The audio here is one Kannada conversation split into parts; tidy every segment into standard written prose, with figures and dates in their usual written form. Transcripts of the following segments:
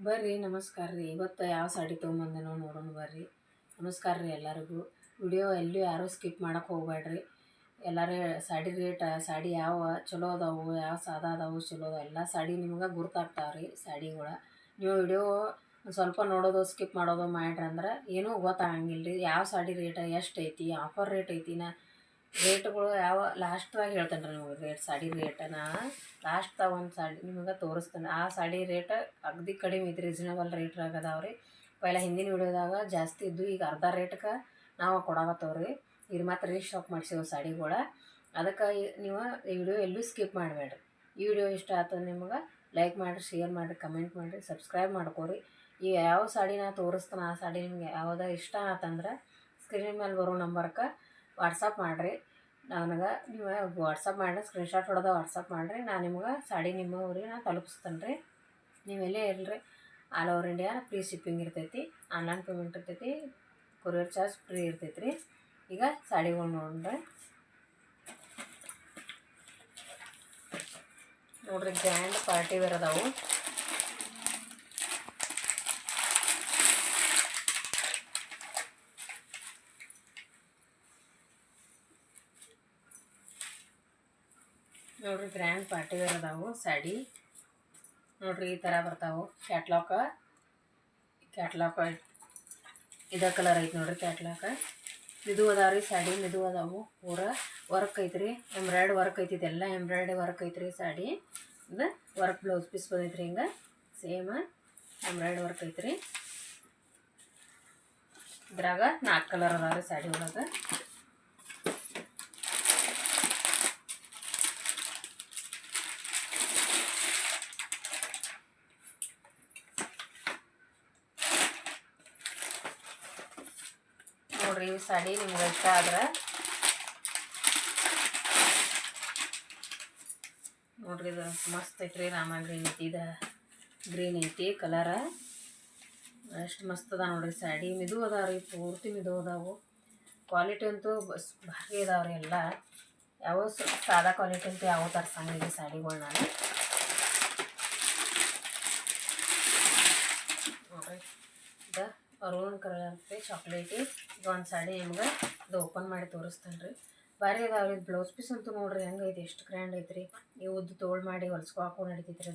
ಬರ್ರಿ ನಮಸ್ಕಾರ ರೀ. ಇವತ್ತು ಯಾವ ಸಾಡಿ ತೊಗೊಂಬಂದನೋ ನೋಡೋಣ ಬರ್ರಿ. ನಮಸ್ಕಾರ ರೀ ಎಲ್ಲರಿಗೂ. ವಿಡಿಯೋ ಎಲ್ಲೂ ಯಾರೂ ಸ್ಕಿಪ್ ಮಾಡೋಕೆ ಹೋಗ್ಬೇಡ್ರಿ. ಎಲ್ಲರೂ ಸಾಡಿ ಯಾವ ಚಲೋ ಅದಾವು, ಯಾವ ಸಾದಾ ಅದಾವು, ಚಲೋ ಅದಾವು ಎಲ್ಲ ಸಾಡಿ ನಿಮ್ಗೆ ಗುರ್ತಾಗ್ತಾವೆ ರೀ ಸಾಡಿಗಳು. ನೀವು ವಿಡಿಯೋ ಸ್ವಲ್ಪ ನೋಡೋದು ಸ್ಕಿಪ್ ಮಾಡೋದು ಮಾಡ್ರಿ ಅಂದ್ರೆ ಏನೂ ಗೊತ್ತಾಗಂಗಿಲ್ಲ ರೀ. ಯಾವ ಸಾಡಿ ರೇಟ್ ಎಷ್ಟು ಐತಿ, ಆಫರ್ ರೇಟ್ ಐತಿನ ರೇಟ್ಗಳು ಯಾವ ಲಾಸ್ಟ್ದಾಗ ಹೇಳ್ತೇನೆ ರೀ ನಿಮಗೆ. ಸಾಡಿ ರೇಟನ ಲಾಸ್ಟ್ದಾಗ ಒಂದು ಸಾಡಿ ನಿಮಗೆ ತೋರಿಸ್ತೇನೆ. ಆ ಸಾಡಿ ರೇಟ್ ಅಗದಿ ಕಡಿಮೆ ಐತಿ, ರೀಸನೇಬಲ್ ರೇಟ್ರಾಗ ಅದಾವೆ ರೀ. ಪೈಲ ಹಿಂದಿನ ವಿಡಿಯೋದಾಗ ಜಾಸ್ತಿ ಇದ್ದು ಈಗ ಅರ್ಧ ರೇಟ್ಗೆ ನಾವು ಕೊಡಾಕತ್ತವ್ರಿ. ಈಗ ಮತ್ತೆ ರೀಸ್ಟಾಕ್ ಮಾಡಿಸಿವು ಸಾಡಿಗಳ. ಅದಕ್ಕೆ ನೀವು ಈ ವಿಡಿಯೋ ಎಲ್ಲೂ ಸ್ಕಿಪ್ ಮಾಡಬೇಡ್ರಿ. ಈ ವಿಡಿಯೋ ಇಷ್ಟ ಆಯ್ತು ನಿಮ್ಗೆ ಲೈಕ್ ಮಾಡಿರಿ, ಶೇರ್ ಮಾಡಿರಿ, ಕಮೆಂಟ್ ಮಾಡಿರಿ, ಸಬ್ಸ್ಕ್ರೈಬ್ ಮಾಡ್ಕೊರಿ. ಈ ಯಾವ ಸಾಡಿ ನಾ ತೋರಿಸ್ತಾನೆ ಆ ಸಾಡಿ ನಿಮಗೆ ಯಾವುದೋ ಇಷ್ಟ ಆತಂದ್ರೆ ಸ್ಕ್ರೀನ್ ಮೇಲೆ ಬರೋ ನಂಬರ್ಗೆ ವಾಟ್ಸಪ್ ಮಾಡಿರಿ. ನನಗೆ ನೀವು ವಾಟ್ಸಪ್ ಮಾಡಿ ಸ್ಕ್ರೀನ್ಶಾಟ್ ಹೊಡೆದ ವಾಟ್ಸಪ್ ಮಾಡಿರಿ. ನಾನು ನಿಮ್ಗೆ ಸಾಡಿ ನಿಮ್ಮ ಊರಿಗೆ ನಾನು ತಲುಪಿಸ್ತೇನೆ ರೀ. ನೀವೆಲ್ಲೇ ಇಲ್ಲರಿ all over India free shipping ಇರ್ತೈತಿ, ಆನ್ಲೈನ್ ಪೇಮೆಂಟ್ ಇರ್ತೈತಿ, ಕೊರಿಯರ್ ಚಾರ್ಜ್ ಫ್ರೀ ಇರ್ತೈತಿ ರೀ. ಈಗ ಸಾಡಿಗಳು ನೋಡ್ರಿ ಗ್ರ್ಯಾಂಡ್ ಪಾರ್ಟಿ ವೇರ್ ಅದಾವು. ನೋಡ್ರಿ ಗ್ರ್ಯಾಂಡ್ ಪಾರ್ಟಿ ವೇರ್ ಅದಾವು ಸಾಡಿ. ನೋಡ್ರಿ ಈ ಥರ ಬರ್ತಾವೆ. ಕ್ಯಾಟ್ಲಾಕ ಇದೇ ಕಲರ್ ಐತಿ ನೋಡ್ರಿ. ಕ್ಯಾಟ್ಲಾಕ ಮಿದು ಅದಾವ ರೀ ಸಾಡಿ, ಮಿದು ಅದಾವು. ಪೂರ ವರ್ಕ್ ಐತ್ರಿ, ಎಂಬ್ರಾಯ್ಡ್ ವರ್ಕ್ ಐತಿ. ಇದೆಲ್ಲ ಎಂಬ್ರಾಯ್ಡ್ರಿ ವರ್ಕ್ ಐತ್ರಿ ಸಾಡಿ. ಇದು ವರ್ಕ್ ಬ್ಲೌಸ್ ಪೀಸ್ ಬಂದೈತ್ರಿ. ಹಿಂಗೆ ಸೇಮ್ ಎಂಬ್ರಾಯ್ಡ್ ವರ್ಕ್ ಐತ್ರಿ. ಇದ್ರಾಗ 4 ಕಲರ್ ಅದಾವ ರೀ ಸಾಡಿ ಒಳಗೆ. ನೋಡ್ರಿ ಈ ಸಾಡಿ ನಿಮ್ಗೆ ಇಷ್ಟ ಆದ್ರೆ ನೋಡ್ರಿ ಇದು ಮಸ್ತ್ ಐತ್ರಿ. ರಾಮ ಗ್ರೀನ್ ಐತಿ, ಇದು ಗ್ರೀನ್ ಐತಿ ಕಲರ. ಎಷ್ಟು ಮಸ್ತ್ ಅದ ನೋಡ್ರಿ ಸಾಡಿ. ಮಿದು ಅದಾವ ರೀ, ಪೂರ್ತಿ ಮಿದು ಅದಾವು. ಕ್ವಾಲಿಟಿ ಅಂತೂ ಭಾರಿ ಅದಾವ್ರಿ ಎಲ್ಲ. ಯಾವ ಸಾದಾ ಕ್ವಾಲಿಟಿ ಅಂತ ಯಾವ ತರ್ಸಂಗಿಲ್ಲ ಸಾಡಿಗಳು ನಾನು. ನೋಡ್ರಿ ಇದು ಮರೂನ್ ಕಲರ್ ಐತಿ, ಚಾಕ್ಲೇಟಿ. ಇದೊಂದು ಸಾಡಿ ನಿಮ್ಗೆ ಇದು ಓಪನ್ ಮಾಡಿ ತೋರಿಸ್ತೇನೆ ರೀ. ಭಾರಿ ಅದಾವ್ರಿ. ಇದು ಬ್ಲೌಸ್ ಪೀಸ್ ಅಂತೂ ನೋಡ್ರಿ ಹೆಂಗೈತಿ, ಎಷ್ಟು ಗ್ರ್ಯಾಂಡ್ ಐತ್ರಿ. ನೀವು ಉದ್ದು ತೋಳು ಮಾಡಿ ಹೊಲ್ಸ್ಕೊಳಕ್ಕೂ ನಡಿತೈತ್ರಿ.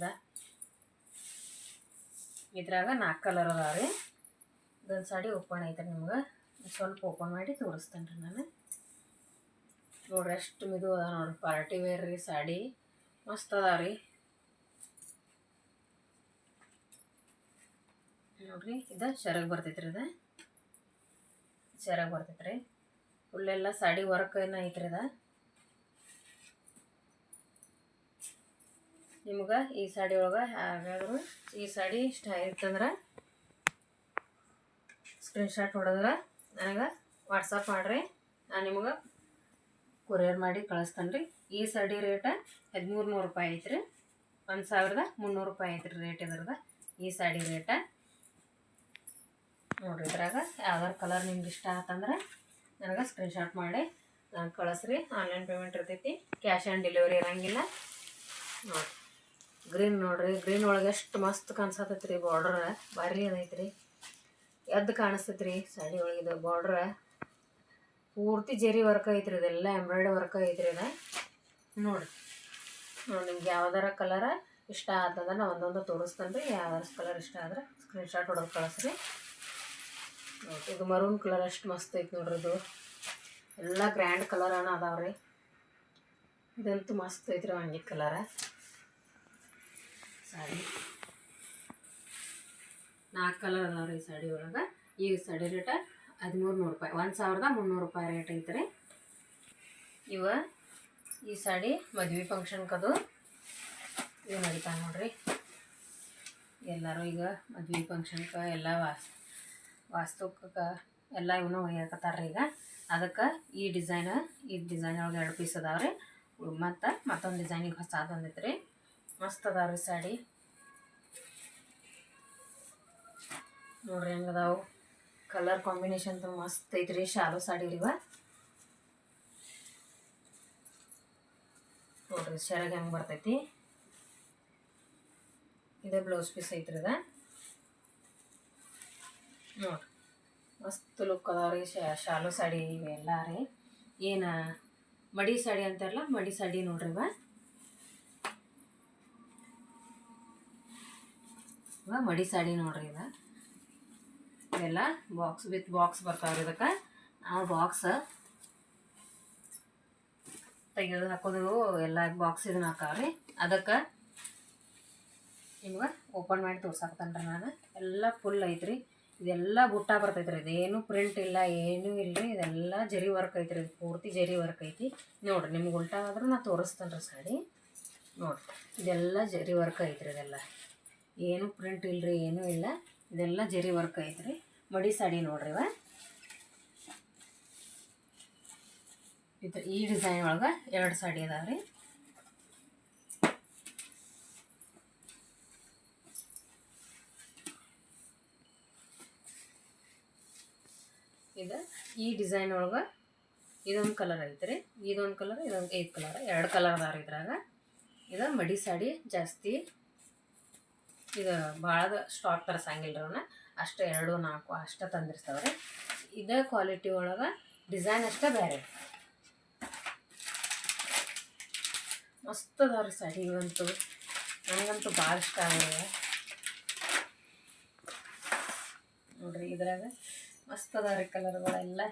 ಇದ್ರಾಗ 4 ಕಲರ್ ಅದಾವ ರೀ. ಇದೊಂದು ಸಾಡಿ ಓಪನ್ ಐತ್ರಿ. ನಿಮ್ಗೆ ಸ್ವಲ್ಪ ಓಪನ್ ಮಾಡಿ ತೋರಿಸ್ತೇನೆ ರೀ ನಾನು. ನೋಡ್ರಿ ಎಷ್ಟು ಮಿದು ಅದ ನೋಡ್ರಿ. ಪಾರ್ಟಿ ವೇರ್ ರೀ ಸಾಡಿ, ಮಸ್ತ್ ಅದಾವ ರೀ. ನೋಡ್ರಿ ಇದು ಸೆರಗ್ ಬರ್ತೈತ್ರಿ. ಇದು ಸೆರಗ್ ಬರ್ತೈತ್ರಿ. ಫುಲ್ಲೆಲ್ಲ ಸಾಡಿ ವರ್ಕ್ ಏನೋ ಐತ್ರಿ. ಇದು ನಿಮ್ಗೆ ಈ ಸಾಡಿ ಒಳಗೆ ಹಾಗಾದ್ರೂ ಈ ಸಾಡಿ ಇಷ್ಟ ಆಯ್ತಂದ್ರೆ ಸ್ಕ್ರೀನ್ಶಾಟ್ ಹೊಡೆದ್ರೆ ನನಗೆ ವಾಟ್ಸಪ್ ಮಾಡಿರಿ. ನಾನು ನಿಮ್ಗೆ ಕೊರಿಯರ್ ಮಾಡಿ ಕಳಿಸ್ತೇನೆ ರೀ. ಈ ಸಾಡಿ ರೇಟ 1300 ರೂಪಾಯಿ ಐತ್ರಿ. 1300 ರೂಪಾಯಿ ಐತ್ರಿ ರೇಟ್ ಇದ್ರದ್ದು ಈ ಸಾಡಿ ರೇಟ. ನೋಡಿರಿ ಇದ್ರಾಗ ಯಾವ್ದಾರು ಕಲರ್ ನಿಮ್ಗೆ ಇಷ್ಟ ಆತಂದ್ರೆ ನನಗೆ ಸ್ಕ್ರೀನ್ಶಾಟ್ ಮಾಡಿ ನಾನು ಕಳಿಸ್ರಿ. ಆನ್ಲೈನ್ ಪೇಮೆಂಟ್ ಇರ್ತೈತಿ, ಕ್ಯಾಶ್ ಆನ್ ಡೆಲಿವರಿ ಇರೋಂಗಿಲ್ಲ. ನೋಡಿರಿ ಗ್ರೀನ್ ನೋಡ್ರಿ, ಗ್ರೀನ್ ಒಳಗೆ ಎಷ್ಟು ಮಸ್ತ್ ಕಾಣಿಸತೈತಿ ರೀ. ಬಾರ್ಡ್ರ್ ಭಾರಿ ಅದೈತ್ರಿ, ಎದ್ದು ಕಾಣಿಸ್ತೈತಿ ರೀ ಸಾಡಿ ಒಳಗೆ. ಇದು ಬಾರ್ಡ್ರ ಪೂರ್ತಿ ಜರಿ ವರ್ಕ್ ಐತ್ರಿ. ಇದೆಲ್ಲ ಎಂಬ್ರಾಯ್ಡ್ ವರ್ಕ್ ಐತ್ರಿ. ಇದು ನೋಡಿ ನಿಮ್ಗೆ ಯಾವ್ದಾರ ಕಲರ ಇಷ್ಟ ಆತಂದ್ರೆ ನಾನು ಒಂದೊಂದು ತೋರಿಸ್ತೇನೆ ರೀ. ಯಾವ್ದಾರ ಕಲರ್ ಇಷ್ಟ ಆದ್ರೆ ಸ್ಕ್ರೀನ್ಶಾಟ್ ಹೊಡೆದು ಕಳಿಸ್ರಿ. ನೋಡಿ ಇದು ಮರೂನ್ ಕಲರ್ ಎಷ್ಟು ಮಸ್ತ್ ಐತಿ ನೋಡ್ರಿ. ಇದು ಎಲ್ಲ ಗ್ರ್ಯಾಂಡ್ ಕಲರ್ ಅದಾವ್ರಿ. ಇದಂತೂ ಮಸ್ತ್ ಐತ್ರಿ ಹಂಗೆ ಕಲರ ಸಾಡಿ. 4 ಕಲರ್ ಅದಾವ್ರಿ ಈ ಸಾಡಿ ಒಳಗೆ. ಈ ಸಾಡಿ ರೇಟ 1300 ರೂಪಾಯಿ, 1300 ರೂಪಾಯಿ ರೇಟ್ ಐತ್ರಿ. ಈ ಸಾಡಿ ಮದುವೆ ಫಂಕ್ಷನ್ಕದು ಇವು ನಡೀತಾ ನೋಡ್ರಿ. ಎಲ್ಲರೂ ಈಗ ಮದುವೆ ಫಂಕ್ಷನ್ಗೆ ಎಲ್ಲ ವಾಸ್ತುಕ್ಕೆ ಎಲ್ಲ ಇವನ್ನ ಒಯ್ಯಾಕತ್ತಾರ್ರಿ ಈಗ. ಅದಕ್ಕೆ ಈ ಡಿಸೈನ್ ಒಳಗೆ 2 ಪೀಸ್ ಅದಾವ್ರಿ. ಮತ್ತೊಂದು ಡಿಸೈನಿಗೆ ಹೊಸ ಬಂದೈತ್ರಿ. ಮಸ್ತ್ ಅದಾವ್ರಿ ಸಾಡಿ. ನೋಡ್ರಿ ಹೆಂಗದಾವು ಕಲರ್ ಕಾಂಬಿನೇಷನ್ ಮಸ್ತ್ ಐತ್ರಿ. ಶಾಲು ಸಾಡಿ ಇವ ನೋಡ್ರಿ. ಸೆರಗ್ ಹೆಂಗೆ ಬರ್ತೈತಿ. ಇದೇ ಬ್ಲೌಸ್ ಪೀಸ್ ಐತ್ರಿ. ನೋಡಿರಿ ಮಸ್ತ್ ಲುಕ್ ಅದಾವ ರೀ. ಶಾಲು ಸಾಡಿ ಇವೆಲ್ಲ ರೀ. ಏನು ಮಡಿ ಸಾಡಿ ಅಂತಾರಲ್ಲ, ಮಡಿ ಸಾಡಿ ನೋಡ್ರಿ ಇವ ಮಡಿ ಸಾಡಿ ನೋಡ್ರಿ. ಇವೆಲ್ಲ ಬಾಕ್ಸ್ ವಿತ್ ಬಾಕ್ಸ್ ಬರ್ತಾವ್ರಿ. ಇದಕ್ಕೆ ಆ ಬಾಕ್ಸ್ ತೆಗೆದು ಹಾಕೋದು ಎಲ್ಲ ಬಾಕ್ಸ್ ಇದನ್ನ ಹಾಕಾವ್ರಿ. ಅದಕ್ಕೆ ನಿಮ್ಗೆ ಓಪನ್ ಮಾಡಿ ತೋರ್ಸಾಕತ್ತೇನೆ ರೀ ನಾನು. ಎಲ್ಲ ಫುಲ್ ಐತ್ರಿ. ಇದೆಲ್ಲ ಬುಟ್ಟ ಬರ್ತೈತ್ರಿ. ಇದೇನು ಪ್ರಿಂಟ್ ಇಲ್ಲ, ಏನೂ ಇಲ್ಲ ರೀ. ಇದೆಲ್ಲ ಜರಿ ವರ್ಕ್ ಐತ್ರಿ. ಇದು ಪೂರ್ತಿ ಜರಿ ವರ್ಕ್ ಐತಿ ನೋಡಿರಿ. ನಿಮ್ಗೆ ಉಲ್ಟಾ ಆದ್ರೂ ನಾನು ತೋರಿಸ್ತೇನೆ ರೀ ಸಾಡಿ. ನೋಡಿರಿ ಇದೆಲ್ಲ ಜರಿ ವರ್ಕ್ ಐತ್ರಿ. ಇದೆಲ್ಲ ಏನು ಪ್ರಿಂಟ್ ಇಲ್ಲರಿ, ಏನೂ ಇಲ್ಲ. ಇದೆಲ್ಲ ಜರಿ ವರ್ಕ್ ಐತ್ರಿ. ಮಡಿ ಸಾಡಿ ನೋಡ್ರಿ ಇದು. ಈ ಡಿಸೈನ್ ಒಳಗೆ 2 ಸಾಡಿ ಅದಾವೆ ರೀ. ಇದು ಈ ಡಿಸೈನ್ ಒಳಗೆ ಇದೊಂದು ಕಲರ್ ಐತ್ರಿ, ಇದೊಂದು ಕಲರ್, ಇದೊಂದು 5 ಕಲರ್, 2 ಕಲರ್ ಅದಾವ ಇದ್ರಾಗ. ಇದು ಮಡಿ ಸಾಡಿ ಜಾಸ್ತಿ ಇದು ಭಾಳ ಸ್ಟಾಕ್ ತರಿಸಂಗಿಲ್ಲ ರೀ. ಅವನ್ನ ಅಷ್ಟು 2, 4 ಅಷ್ಟು ತಂದಿರ್ತಾವ್ರಿ. ಇದೇ ಕ್ವಾಲಿಟಿ ಒಳಗೆ ಡಿಸೈನ್ ಅಷ್ಟೇ ಬೇರೆ. ಮಸ್ತ್ ಅದಾವ್ರಿ ಸಾಡಿ ಇವಂತೂ. ನನಗಂತೂ ಭಾಳ ಇಷ್ಟ ಆಗಿವೆ ನೋಡ್ರಿ. ಇದ್ರಾಗ ಮಸ್ತ್ ಅದಾವ್ರಿ ಕಲರ್ಗಳೆಲ್ಲ.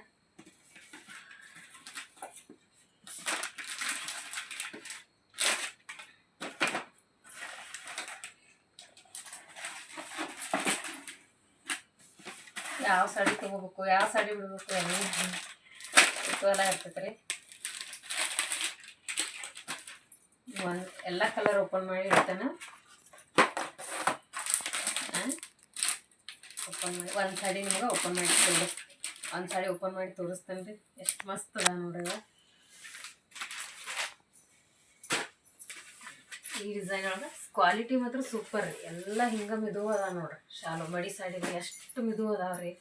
ಯಾವ ಸಾಡಿ ತೊಗೋಬೇಕು, ಯಾವ ಸಾಡಿ ಬಿಡಬೇಕು ಎಲ್ಲ ಇರ್ತೈತೆ ರೀ. ಎಲ್ಲ ಕಲರ್ ಓಪನ್ ಮಾಡಿ ಇಡ್ತೇನೆ. ಓಪನ್ ಮಾಡಿ ಒಂದು ಸಾಡಿ ನಿಮ್ಗೆ ಓಪನ್ ಮಾಡಿ ಒಂದು ಸಾಡಿ ಓಪನ್ ಮಾಡಿ ತೋರಿಸ್ತೇನೆ ರೀ. ಎಷ್ಟು ಮಸ್ತ್ ಅದ ನೋಡ್ರಿ. ಈ ಡಿಸೈನ್ ಒಳಗೆ ಕ್ವಾಲಿಟಿ ಮಾತ್ರ ಸೂಪರ್ ರೀ. ಎಲ್ಲ ಹಿಂಗೆ ಮಿದು ಅದ ನೋಡ್ರಿ. ಶಾಲು ಮಡಿ ಸಾಡಿಗೆ ಎಷ್ಟು ಮಿದು ಅದಾವ್ರಿ.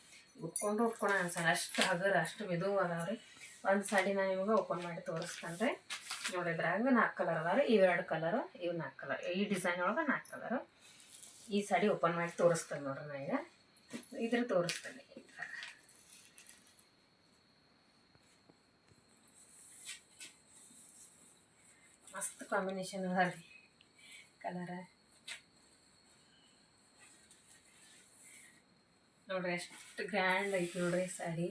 ಉಟ್ಕೊಂಡು ಅನ್ಸಲ್ಲ, ಅಷ್ಟು ಹಗರ, ಅಷ್ಟು ಮಿದು ಅದಾವ್ರಿ. ಒಂದು ಸಾಡಿ ನಾನು ನಿಮಗೆ ಓಪನ್ ಮಾಡಿ ತೋರಿಸ್ತೇನೆ ರೀ. ನೋಡಿದ್ರಾಗ 4 ಕಲರ್ ಅದಾವ್ರಿ. ಇವು 2 ಕಲರು, ಇವು 4 ಕಲರ್. ಈ ಡಿಸೈನ್ ಒಳಗೆ 4 ಕಲರು. ಈ ಸಾಡಿ ಓಪನ್ ಮಾಡಿ ತೋರಿಸ್ತೇನೆ ನೋಡ್ರಿ. ನಾ ಈಗ ಇದ್ರ ತೋರಿಸ್ತೇನೆ. ಮಸ್ತ್ ಕಾಂಬಿನೇಷನ್ ಅದ ರೀ ಕಲರ. ನೋಡ್ರಿ ಎಷ್ಟು ಗ್ರ್ಯಾಂಡ್ ಐತಿ ನೋಡ್ರಿ ಸಾಡಿ.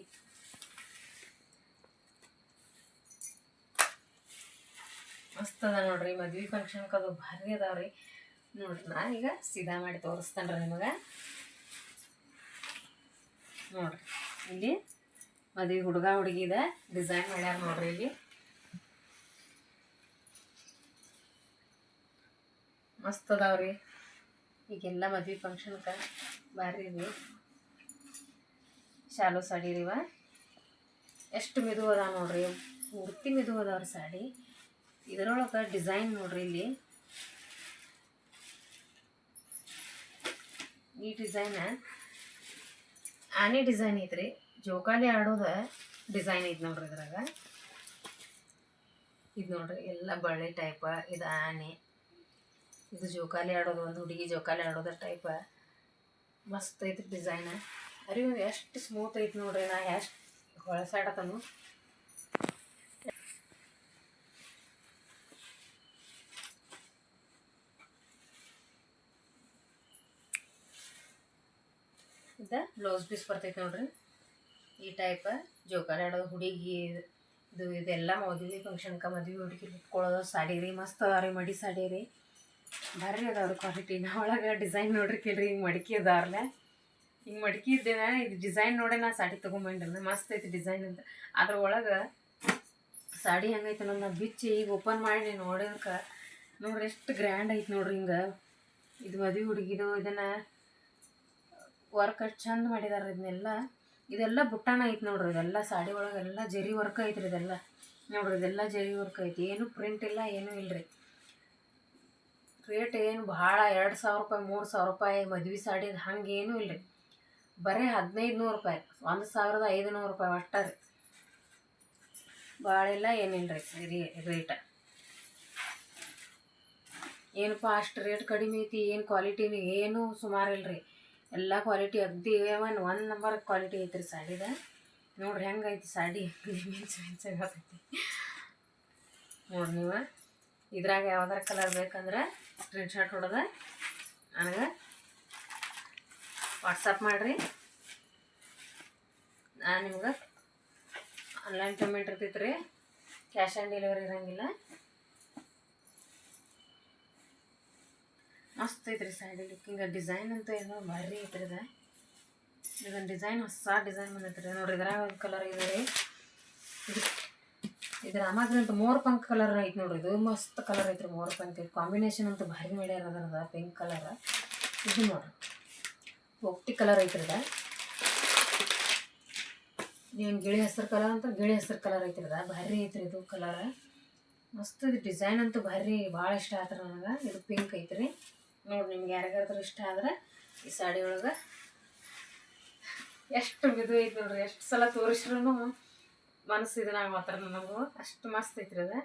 ಮಸ್ತ್ ಅದ ನೋಡ್ರಿ. ಮದ್ವೆ ಫಂಕ್ಷನ್ಗೆ ಅದು ಭಾರಿ ಅದಾವ್ರಿ ನೋಡ್ರಿ. ನಾ ಈಗ ಸೀದಾ ಮಾಡಿ ತೋರಿಸ್ತೇನೆ ರೀ ನಿಮಗೆ. ನೋಡ್ರಿ ಇಲ್ಲಿ ಮದ್ವೆ ಹುಡುಗ ಹುಡುಗಿದ ಡಿಸೈನ್ ಮಾಡ್ಯಾರ ನೋಡ್ರಿ. ಇಲ್ಲಿ ಮಸ್ತ್ ಅದಾವ್ರಿ. ಈಗೆಲ್ಲ ಮದ್ವೆ ಫಂಕ್ಷನ್ಗೆ ಭಾರಿ ರೀ. ಶಾಲು ಸಾಡಿ ರೀ. ಎಷ್ಟು ಮಿದು ಅದ ನೋಡ್ರಿ. ಪೂರ್ತಿ ಮಿದು ಅದಾವ್ರಿ ಸಾಡಿ. ಇದರೊಳಗೆ ಡಿಸೈನ್ ನೋಡ್ರಿ. ಇಲ್ಲಿ ಈ ಡಿಸೈನ್ ಆನೆ ಡಿಸೈನ್ ಐತ್ರಿ. ಜೋಕಾಲಿ ಆಡೋದ ಡಿಸೈನ್ ಐತಿ ನೋಡ್ರಿ ಇದ್ರಾಗ. ಇದು ನೋಡ್ರಿ ಎಲ್ಲ ಬಳ್ಳಿ ಟೈಪ. ಇದು ಆನೆ, ಇದು ಜೋಕಾಲಿ ಆಡೋದು, ಒಂದು ಹುಡುಗಿ ಜೋಕಾಲಿ ಆಡೋದ ಟೈಪ. ಮಸ್ತ್ ಐತ್ರಿ ಡಿಸೈನ್. ಅರಿವು ಎಷ್ಟು ಸ್ಮೂತ್ ಐತಿ ನೋಡ್ರಿ. ನಾ ಎಷ್ಟು ಹೊಳಸಾಡತನು. ಇದು ಬ್ಲೌಸ್ ಪೀಸ್ ಬರ್ತೈತೆ ನೋಡ್ರಿ. ಈ ಟೈಪ್ ಜೋಕಾಲಿ ಆಡೋದು ಹುಡುಗಿ ಇದೆಲ್ಲ ಮದುವೆ ಫಂಕ್ಷನ್ಗೆ ಮದುವೆ ಹುಡುಗಿ ಉಟ್ಕೊಳ್ಳೋದು ಸಾಡಿ ರೀ. ಮಸ್ತ್ ಅದಾವ ರೀ. ಮಡಿ ಸಾಡಿ ರೀ. ಭಾರಿ ಅದಾವ್ರಿ ಕ್ವಾಲಿಟಿ. ನಾ ಒಳಗೆ ಡಿಸೈನ್ ನೋಡ್ರಿ ಕೇಳ್ರಿ. ಹಿಂಗೆ ಮಡಿಕೆ ಅದಾವ್ರಲ್ಲ, ಹಿಂಗೆ ಮಡಿಕೆ ಇದ್ದೇನೆ. ಇದು ಡಿಸೈನ್ ನೋಡೇ ನಾ ಸಾಡಿ ತೊಗೊಂಬಂಡ್ರಿ. ಮಸ್ತ್ ಐತಿ ಡಿಸೈನ್ ಅಂತ. ಅದ್ರ ಒಳಗೆ ಸಾಡಿ ಹೆಂಗೈತೆ ಅನ್ನೋದು ನಾ ಬಿಚ್ಚಿ ಈಗ ಓಪನ್ ಮಾಡಿ ನೋಡೋದಕ್ಕೆ ನೋಡ್ರಿ ಎಷ್ಟು ಗ್ರ್ಯಾಂಡ್ ಐತಿ ನೋಡ್ರಿ. ಹಿಂಗೆ ಇದು ಮದುವೆ ಹುಡುಗಿದು ಇದನ್ನು ವರ್ಕ್ ಅಷ್ಟು ಚಂದ ಮಾಡಿದಾರೆ. ಇದೆಲ್ಲ ಬುಟ್ಟಾನ ಐತಿ ನೋಡ್ರಿ. ಇದೆಲ್ಲ ಸಾಡಿ ಒಳಗೆಲ್ಲ ಜರಿ ವರ್ಕ್ ಐತ್ರಿ. ಇದೆಲ್ಲ ನೋಡ್ರಿ, ಇದೆಲ್ಲ ಜರಿ ವರ್ಕ್ ಐತಿ. ಏನು ಪ್ರಿಂಟ್ ಇಲ್ಲ, ಏನೂ ಇಲ್ಲರಿ. ರೇಟ್ ಏನು ಭಾಳ 2,000 ರೂಪಾಯಿ, 3,000 ರೂಪಾಯಿ ಮದ್ವೆ ಸಾಡಿದು ಹಂಗೇನೂ ಇಲ್ಲರಿ. ಬರೀ 1,500 ರೂಪಾಯಿ, 1,500 ರೂಪಾಯಿ ಅಷ್ಟೇ ರೀ. ಭಾಳ ಇಲ್ಲ, ಏನಿಲ್ಲ ರೀ ರೇಟ್. ಏನಪ್ಪ ಅಷ್ಟು ರೇಟ್ ಕಡಿಮೆ ಐತಿ, ಏನು ಕ್ವಾಲಿಟಿನೂ ಏನೂ ಸುಮಾರು ಇಲ್ಲರಿ. ಎಲ್ಲ ಕ್ವಾಲಿಟಿ ಅಗ್ದಿ ಒಂದು ನಂಬರ್ ಕ್ವಾಲಿಟಿ ಐತ್ರಿ ಸಾಡಿದ. ನೋಡ್ರಿ ಹೆಂಗೈತಿ ಸಾಡಿ ಮಿಂಚಾಗತೈತಿ ನೋಡ್ರಿ. ನೀವು ಇದ್ರಾಗ ಯಾವ್ದಾರ ಕಲರ್ ಬೇಕಂದ್ರೆ ಸ್ಕ್ರೀನ್ಶಾಟ್ ಹೊಡೆದ ನನಗೆ ವಾಟ್ಸಪ್ ಮಾಡಿರಿ. ನಾನು ನಿಮ್ಗೆ ಆನ್ಲೈನ್ ಪೇಮೆಂಟ್ ಇರ್ತೈತೆ ರೀ, ಕ್ಯಾಶ್ ಆನ್ ಡೆಲಿವರಿ ಇರೋಂಗಿಲ್ಲ. ಮಸ್ತ್ ಐತ್ರಿ ಸಾಡಿ ಲುಕ್ಕಿಂಗ್. ಡಿಸೈನ್ ಅಂತೂ ಏನೋ ಭಾರಿ ಐತ್ರಿ ಇದು. ಇದೊಂದು ಡಿಸೈನ್ ಹೊಸ ಡಿಸೈನ್ ಬಂದೈತೆ ರೀ ನೋಡ್ರಿ. ಇದ್ರಾಗ ಒಂದು ಕಲರ್ ಇದೆ ರೀ, ಇದು ರಾಮಾಗ್ರಂತ ಮೋರ್ ಪಂಕ್ ಕಲರ್ ಐತೆ ನೋಡ್ರಿ. ಇದು ಮಸ್ತ್ ಕಲರ್ ಐತ್ರಿ, ಮೋರ್ ಪಂಕ್ ಕಾಂಬಿನೇಷನ್ ಅಂತೂ ಭಾರಿ ಮಾಡ್ಯಾರ ಅದ್ರದ ಪಿಂಕ್ ಕಲರ್. ಇದು ನೋಡ್ರಿ ಒಟ್ಟಿ ಕಲರ್ ಐತ್ರಿ ಇದು. ಏನು ಗಿಳಿ ಹಸಿರು ಕಲರ್ ಅಂತ ಗಿಳಿ ಹಸಿರು ಕಲರ್ ಐತ್ರಿ ಇದು, ಭಾರಿ ಐತ್ರಿ ಇದು ಕಲರ್. ಮಸ್ತ್ ಇದು ಡಿಸೈನ್ ಅಂತೂ ಭಾರಿ ಭಾಳ ಇಷ್ಟ ಆತ್ರಿ ನನಗೆ. ಇದು ಪಿಂಕ್ ಐತ್ರಿ ನೋಡ್ರಿ. ನಿಮ್ಗೆ ಯಾರಿಗಾದ್ರೂ ಇಷ್ಟ ಆದ್ರೆ ಈ ಸಾಡಿ ಒಳಗೆ ಎಷ್ಟು ಇದು ಐತೆ ನೋಡ್ರಿ. ಎಷ್ಟು ಸಲ ತೋರಿಸ್ರೂ ಮನಸ್ಸಿದೆ ನಾವು ಮಾತ್ರ ನನಗೂ ಅಷ್ಟು ಮಸ್ತ್ ಐತ್ರಿ ಅದು.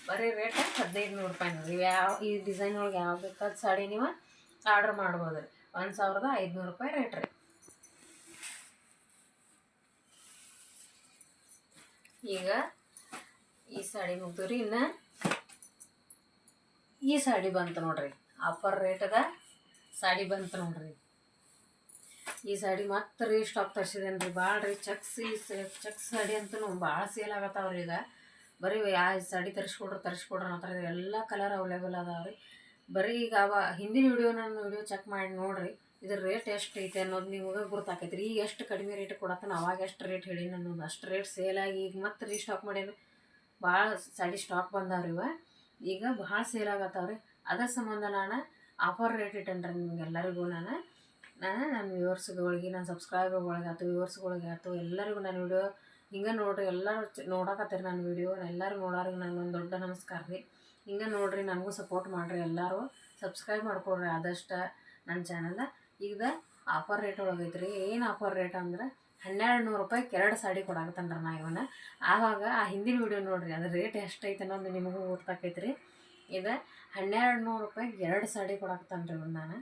ಬರೀ ರೇಟ್ 1500 ರೂಪಾಯಿ ನೋಡ್ರಿ. ಈ ಡಿಸೈನ್ ಒಳಗೆ ಯಾವ ಬೇಕಾದ ಸಾಡಿ ನೀವು ಆರ್ಡ್ರ್ ಮಾಡ್ಬೋದು ರೀ. 1500 ರೂಪಾಯಿ ರೇಟ್ ರೀ. ಈಗ ಈ ಸಾಡಿ ಮುಗ್ದು ರೀ. ಇನ್ನು ಈ ಸಾಡಿ ಬಂತು ನೋಡ್ರಿ, ಆಫರ್ ರೇಟದ ಸಾಡಿ ಬಂತು ನೋಡ್ರಿ. ಈ ಸಾಡಿ ಮತ್ತೆ ರೀ ಸ್ಟಾಕ್ ತರಿಸಿದೇನೆ ರೀ ಭಾಳ ರೀ. ಚೆಕ್ಸ್ ಸಾಡಿ ಅಂತೂ ಭಾಳ ಸೇಲ್ ಆಗತ್ತಾವ್ರಿ ಈಗ. ಬರೀ ಯಾವ ಸಾಡಿ ತರಿಸ್ಕೊಡ್ರಿ ಅಂತಾರೆ. ಎಲ್ಲ ಕಲರ್ ಅವೈಲೇಬಲ್ ಅದಾವೆ ರೀ. ಬರೀ ಈಗ ಹಿಂದಿನ ನನ್ನ ವಿಡಿಯೋ ಚೆಕ್ ಮಾಡಿ ನೋಡಿರಿ, ಇದ್ರ ರೇಟ್ ಎಷ್ಟು ಐತೆ ಅನ್ನೋದು ನಿಮಗೆ ಗೊತ್ತಾಕೈತೆ ರೀ. ಈಗ ಎಷ್ಟು ಕಡಿಮೆ ರೇಟ್ ಕೊಡತ್ತಾನ, ಅವಾಗ ಎಷ್ಟು ರೇಟ್ ಹೇಳಿ ಅನ್ನೋದು ಅಷ್ಟು ರೇಟ್ ಸೇಲಾಗಿ ಈಗ ಮತ್ತೆ ರೀಸ್ಟಾಕ್ ಮಾಡೇನು ಭಾಳ ಸಾಡಿ ಸ್ಟಾಕ್ ಬಂದಾವ್ರಿ. ಈಗ ಭಾಳ ಸೇಲ್ ಆಗತ್ತಾವ್ರಿ. ಅದರ ಸಂಬಂಧ ನಾನು ಆಫರ್ ರೇಟ್ ಇಟ್ಟೇನ್ರಿ ನಿಮಗೆಲ್ಲರಿಗೂ. ನನ್ನ ವ್ಯೂವರ್ಸ್ಗಳಿಗೆ, ನನ್ನ ಸಬ್ಸ್ಕ್ರೈಬರ್ಗಳಿಗೆ ಆಯ್ತು, ವ್ಯೂವರ್ಸ್ಗಳಿಗೆ ಆಯ್ತು, ಎಲ್ಲರಿಗೂ ನನ್ನ ವಿಡಿಯೋ ಹಿಂಗೆ ನೋಡಿರಿ. ಎಲ್ಲರೂ ನೋಡಕತ್ತೀರಿ ನನ್ನ ವಿಡಿಯೋ. ಎಲ್ಲರೂ ನೋಡೋರಿಗೆ ನನಗೊಂದು ದೊಡ್ಡ ನಮಸ್ಕಾರ ರೀ. ಹಿಂಗೆ ನೋಡಿರಿ, ನನಗೂ ಸಪೋರ್ಟ್ ಮಾಡಿರಿ. ಎಲ್ಲರೂ ಸಬ್ಸ್ಕ್ರೈಬ್ ಮಾಡ್ಕೊಡ್ರಿ ಆದಷ್ಟು ನನ್ನ ಚಾನಲ್. ಈಗ ಆಫರ್ ರೇಟ್ ಒಳಗೈತೆ ರೀ. ಏನು ಆಫರ್ ರೇಟ್ ಅಂದ್ರೆ 1200 ರೂಪಾಯಿಗೆ 2 ಸಾಡಿ ಕೊಡಾಕತ್ತೇನೆ ರೀ ನಾ ಇವನ್ನ. ಆವಾಗ ಆ ಹಿಂದಿನ ವಿಡಿಯೋ ನೋಡಿರಿ, ಅದು ರೇಟ್ ಎಷ್ಟೈತೆ ಅನ್ನೋದು ನಿಮಗೂ ಗೊತ್ತಾಕೈತೆ ರೀ. ಇದು 1200 ರೂಪಾಯಿಗೆ 2 ಸಾಡಿ ಕೊಡಾಕತ್ತೇನೆ ರೀ ಇವನ್ನ ನಾನು.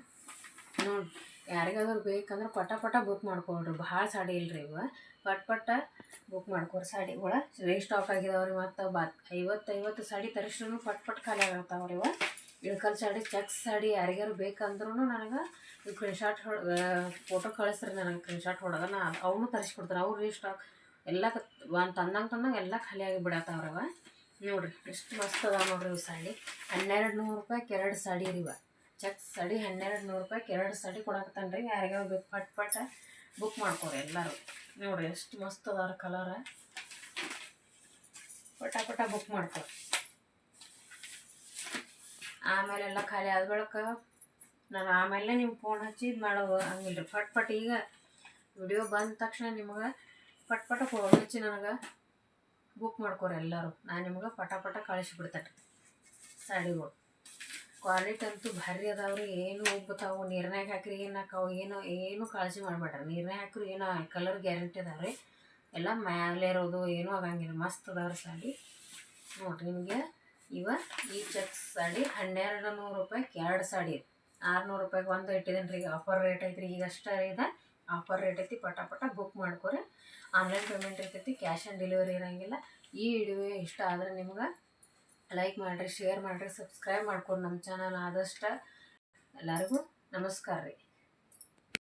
ನೋಡಿ, ಯಾರಿಗಾದ್ರೂ ಬೇಕಂದ್ರೆ ಪಟ ಬುಕ್ ಮಾಡ್ಕೊಳ್ರಿ. ಭಾಳ ಸಾಡಿ ಇಲ್ರಿ ಇವು, ಪಟ್ ಬುಕ್ ಮಾಡ್ಕೊರಿ. ಸಾಡಿಗಳು ಸ್ಟಾಕ್ ಆಗಿದಾವ್ರಿ. ಮತ್ತು 50 ಸಾಡಿ ತರಿಸ್ರೂ ಪಟ್ ಖಾಲಿ ಆಗತ್ತಾವ್ರಿ ಇವು. ಇಳ್ಕಲ್ ಸಾಡಿ, ಚೆಕ್ಸ್ ಸಾಡಿ ಯಾರಿಗಾರು ಬೇಕಂದ್ರೂ ನನಗೆ ಸ್ಕ್ರೀನ್ಶಾಟ್ ಫೋಟೋ ಕಳಿಸ್ರಿ ನನಗೆ. ಸ್ಕ್ರೀನ್ಶಾಟ್ ಹೊಡೆದ ಅವನು ತರಿಸ್ಕೊಡ್ತಾರೆ. ಅವ್ರು ಸ್ಟಾಕ್ ಎಲ್ಲ ಒಂದು ತಂದಂಗೆ ಎಲ್ಲ ಖಾಲಿಯಾಗಿ ಬಿಡತ್ತಾವ್ರವ. ನೋಡಿರಿ ಎಷ್ಟು ಮಸ್ತ್ ಅದಾವ ನೋಡ್ರಿ ಇವು ಸಾಡಿ. 1200 ರೂಪಾಯಿಗೆ 2 ಸಾಡಿ ರೀ ಇವ. ಚೆಕ್ಸ್ ಸಾಡಿ 1200 ರೂಪಾಯಿಗೆ 2 ಸಾಡಿ ಕೊಡಾಕತ್ತಾನೆ ರೀ. ಯಾರಿಗಾರು ಬೇಕು ಪಟ್ ಬುಕ್ ಮಾಡ್ಕೊರಿ ಎಲ್ಲರೂ. ನೋಡಿರಿ ಎಷ್ಟು ಮಸ್ತ್ ಅದಾವ್ರಿ ಕಲರ. ಪಟ ಬುಕ್ ಮಾಡ್ಕೊರಿ. ಆಮೇಲೆ ಎಲ್ಲ ಖಾಲಿ ಆದ ಬಳಿಕ ನಾನು ಆಮೇಲೆ ನಿಮ್ಗೆ ಫೋನ್ ಹಚ್ಚಿ ಇದು ಮಾಡೋದು ಹಂಗಿಲ್ಲ ರೀ. ಪಟ್ ಈಗ ವಿಡಿಯೋ ಬಂದ ತಕ್ಷಣ ನಿಮ್ಗೆ ಪಟ್ ಫೋನ್ ಹಚ್ಚಿ ನನಗೆ ಬುಕ್ ಮಾಡ್ಕೊರಿ ಎಲ್ಲರೂ. ನಾನು ನಿಮ್ಗೆ ಪಟ ಕಳಿಸಿಬಿಡ್ತೇನೆ ಸಾಡಿಗಳು. ಕ್ವಾಲಿಟಿ ಅಂತೂ ಭಾರಿ ಅದಾವ್ರಿ. ಏನು ಉಬ್ಬತಾವು, ನೀರ್ನಾಗ ಹಾಕಿರಿ ಏನು ಹಾಕಾವು, ಏನು ಕಾಳಜಿ ಮಾಡಬೇಡ್ರಿ. ನೀರ್ನಾಗ ಹಾಕಿರಿ ಏನೋ ಕಲರ್ ಗ್ಯಾರಂಟಿ ಅದಾವ್ರಿ. ಎಲ್ಲ ಮ್ಯಾಲೆ ಇರೋದು ಏನೂ ಆಗಂಗಿಲ್ಲ. ಮಸ್ತ್ ಅದಾವ್ರಿ ಸಾಡಿ. ನೋಡಿರಿ ನಿಮಗೆ ಈ ಚೆಕ್ಸ್ ಸಾಡಿ 1200 ರೂಪಾಯಿಗೆ 2 ಸಾಡಿ. 600 ರೂಪಾಯಿಗೆ ಒಂದು ಇಟ್ಟಿದ್ದೇನೆ ರೀ. ಆಫರ್ ರೇಟ್ ಐತ್ರಿ. ಈಗ ಅಷ್ಟೇ ಇದೆ ಆಫರ್ ರೇಟ್ ಐತಿ. ಪಟ ಬುಕ್ ಮಾಡ್ಕೊರಿ. ಆನ್ಲೈನ್ ಪೇಮೆಂಟ್ ಇರ್ತೈತಿ, ಕ್ಯಾಶ್ ಆನ್ ಡೆಲಿವರಿ ಇರೋಂಗಿಲ್ಲ. ಈ ವಿಡಿಯೋ ಇಷ್ಟ ಆದರೆ ನಿಮ್ಗೆ ಲೈಕ್ ಮಾಡಿರಿ, ಶೇರ್ ಮಾಡಿರಿ, ಸಬ್ಸ್ಕ್ರೈಬ್ ಮಾಡ್ಕೊರಿ ನಮ್ಮ ಚಾನಲ್ ಆದಷ್ಟು. ಎಲ್ಲರಿಗೂ ನಮಸ್ಕಾರ ರೀ.